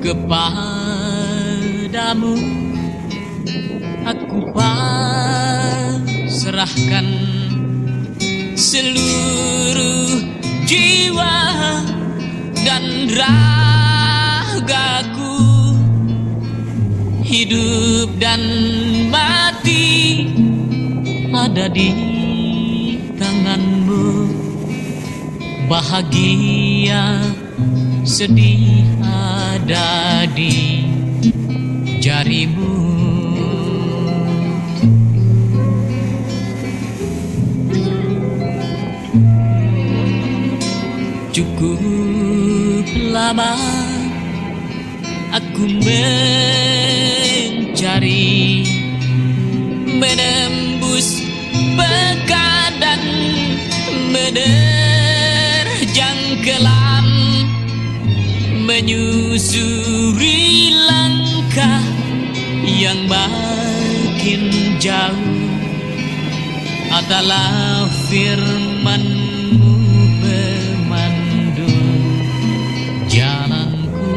Kepadamu aku pasrahkan seluruh jiwa dan ragaku, hidup dan mati ada di tanganmu, bahagia sedih ada di jarimu. Cukup lama aku mencari, menembus pekat dan menerjang kelam, menyusuri langkah yang makin jauh. Adalah firman-Mu pemandu jalanku.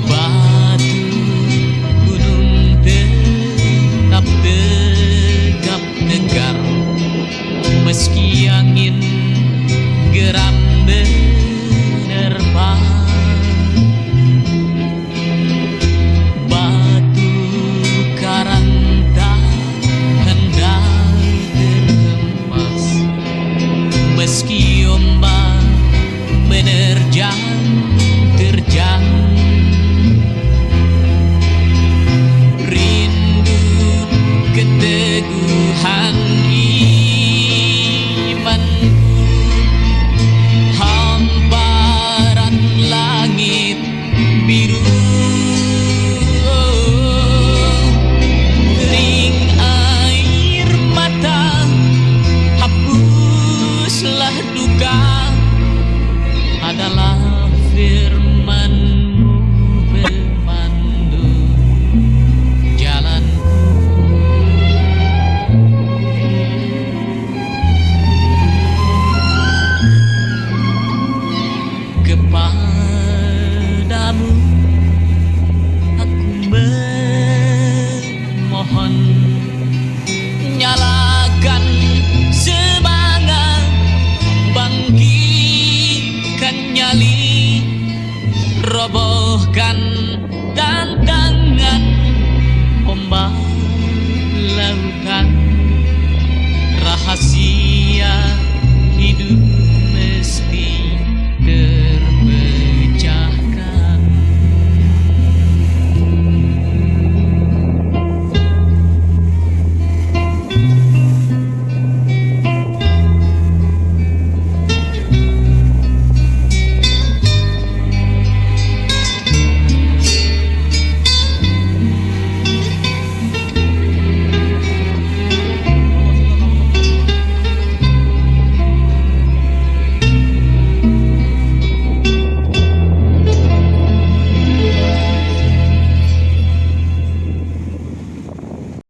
Batu gunung tetap tegap tegar, meski angin geram menerpa. Batu karang tak hendak terhempas, meski ombak menerjang terjang. Rindu keteguhan imanku, hamparan langit biru. Kering air mata, hapuslah duka, adalah firman-Mu pemandu jalanku. Kepadamu aku memohon, nyalakan semangat, bangkitkan nyali, robohkan tantangan ombak lautan, rahasia